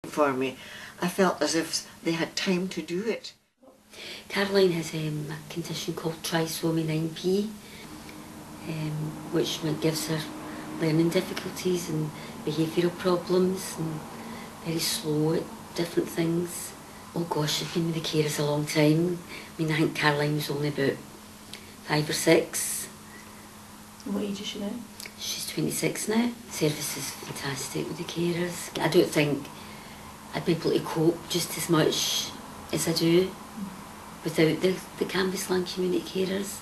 For me, I felt as if they had time to do it. Caroline has a condition called trisomy 9p, which gives her learning difficulties and behavioural problems and very slow at different things. Oh gosh, she's been with the carers a long time. I mean, I think Caroline was only about 5 or 6. What age is she now? She's 26 now. Service is fantastic with the carers. I don't think I'd be able to cope just as much as I do without the Cambuslang Community Carers.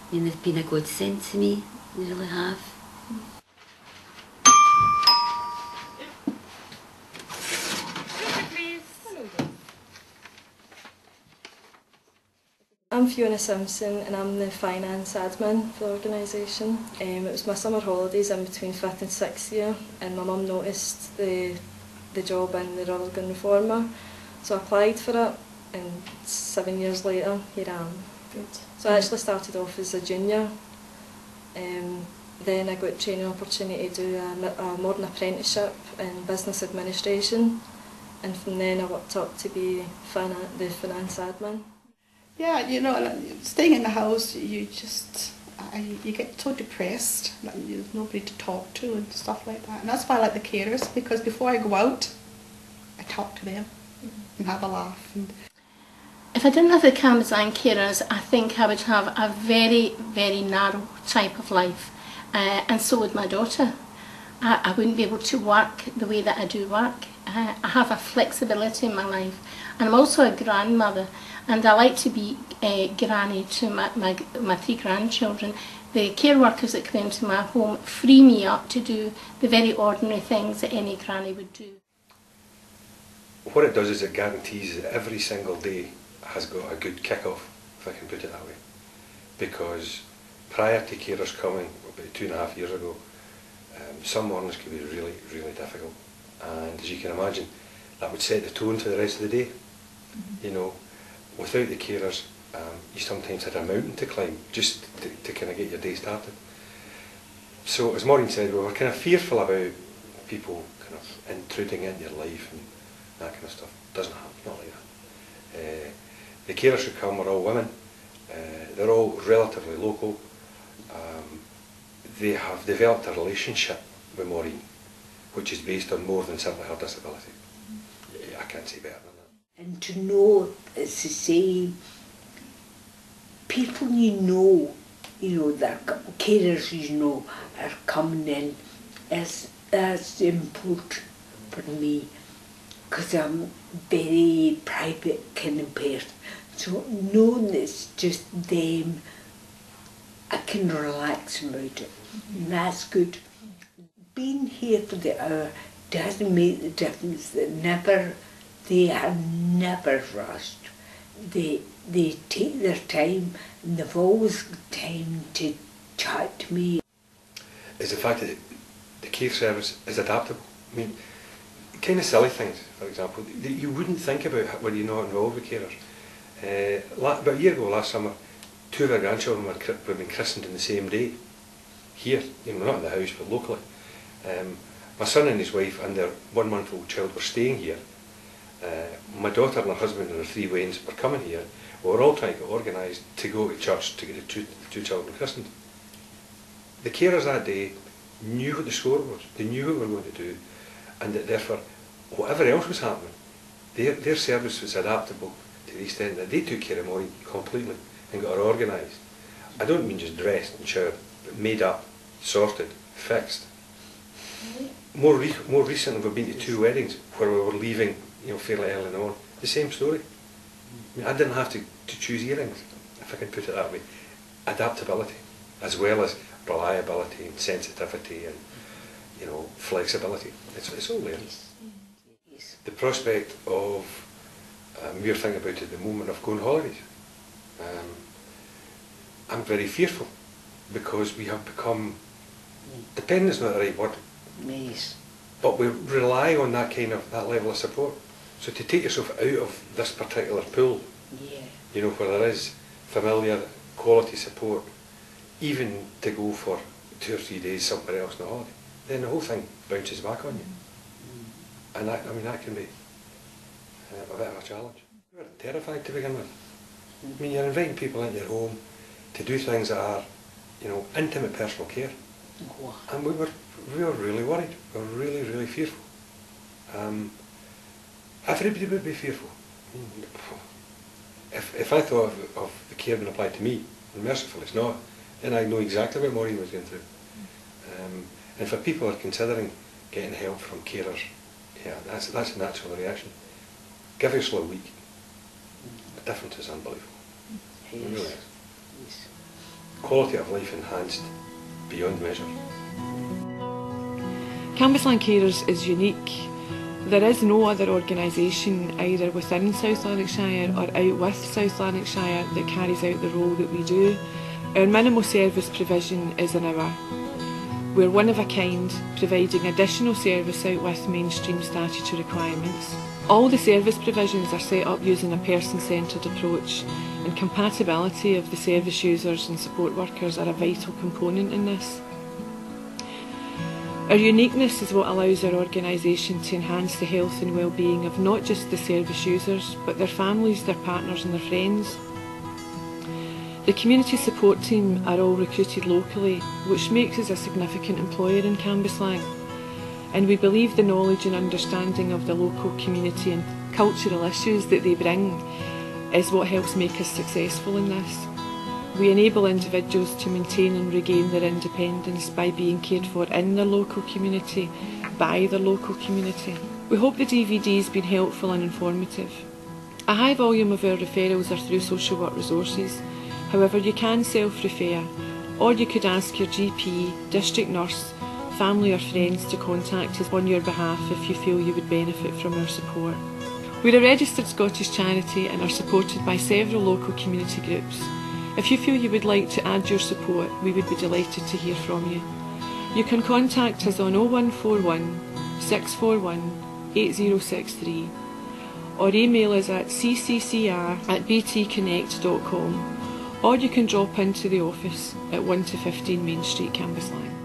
I mean, they've been a godsend to me, they really have. I'm Fiona Simpson and I'm the finance admin for the organisation. It was my summer holidays in between 5th and 6th year, and my mum noticed the job in the Organ Reformer, so I applied for it, and 7 years later here I am. Good. So I actually started off as a junior, then I got a training opportunity to do a modern apprenticeship in business administration, and from then I worked up to be the finance admin. Yeah, you know, staying in the house, you get so depressed that there's nobody to talk to and stuff like that. And that's why I like the carers, because before I go out, I talk to them and have a laugh. If I didn't have the Cambuslang carers, I think I would have a very, very narrow type of life, and so would my daughter. I wouldn't be able to work the way that I do work. I have a flexibility in my life, and I'm also a grandmother, and I like to be granny to my 3 grandchildren. The care workers that come into my home free me up to do the very ordinary things that any granny would do. What it does is it guarantees that every single day has got a good kick-off, if I can put it that way. Because prior to carers coming, about 2.5 years ago, some mornings could be really, really difficult. And as you can imagine, that would set the tone for the rest of the day. You know, without the carers, you sometimes had a mountain to climb just to kind of get your day started. So as Maureen said, we were kind of fearful about people kind of intruding into your life and that kind of stuff. Doesn't happen, not like that. The carers who come are all women. They're all relatively local. They have developed a relationship with Maureen, which is based on more than simply her disability. I can't say better than that. And to know, as to say, people you know that carers you know are coming in, that's important for me, because I'm very private kind of person. So knowing it's just them, I can relax about it, and that's good. Being here for the hour doesn't make the difference. They are never rushed. They take their time, and they've always got time to chat to me. Is the fact that the care service is adaptable. I mean, kind of silly things, for example, that you wouldn't think about when you're not involved with carers. About a year ago, last summer, 2 of our grandchildren were being christened on the same day. Here, you know, not in the house, but locally. My son and his wife and their 1-month-old child were staying here. My daughter and her husband and her 3 wains were coming here. We were all trying to get organised to go to church to get the two children christened. The carers that day knew what the score was. They knew what we were going to do, and that therefore, whatever else was happening, their service was adaptable to the extent that they took care of Maureen completely and got her organised. I don't mean just dressed and showered, but made up, sorted, fixed. More recently, we've been to 2 weddings where we were leaving, you know, fairly early in the morning. The same story. I mean, I didn't have to choose earrings, if I can put it that way. Adaptability, as well as reliability and sensitivity and, you know, flexibility. It's all there. The prospect of, we were thinking about it at the moment, of going holidays. I'm very fearful, because we have become, dependent is not the right word, Yes. but we rely on that level of support. So to take yourself out of this particular pool, Yeah. you know, where there is familiar quality support, even to go for 2 or 3 days somewhere else on a holiday, then the whole thing bounces back on you. And that, I mean, that can be a bit of a challenge. We were terrified to begin with. I mean, you're inviting people into your home to do things that are, you know, intimate personal care. And we were really worried. We were really fearful. Everybody would be fearful. I mean, if I thought of the care being applied to me, and mercifully it's not, then I know exactly what Maureen was going through. And for people who are considering getting help from carers, yeah, that's a natural reaction. Give yourself a week. The difference is unbelievable. It really is. Yes. Quality of life enhanced beyond measure. Cambuslang Carers is unique. There is no other organisation either within South Lanarkshire or out with South Lanarkshire that carries out the role that we do. Our minimal service provision is an hour. We're one of a kind, providing additional service out with mainstream statutory requirements. All the service provisions are set up using a person-centred approach, and compatibility of the service users and support workers are a vital component in this. Our uniqueness is what allows our organisation to enhance the health and well-being of not just the service users, but their families, their partners and their friends. The community support team are all recruited locally, which makes us a significant employer in Cambuslang. And we believe the knowledge and understanding of the local community and cultural issues that they bring is what helps make us successful in this. We enable individuals to maintain and regain their independence by being cared for in their local community, by their local community. We hope the DVD has been helpful and informative. A high volume of our referrals are through social work resources. However, you can self-refer, or you could ask your GP, district nurse, family or friends to contact us on your behalf if you feel you would benefit from our support. We're a registered Scottish charity and are supported by several local community groups. If you feel you would like to add your support, we would be delighted to hear from you. You can contact us on 0141 641 8063 or email us at cccr@btconnect.com, or you can drop into the office at 1 to 15 Main Street, Cambuslang.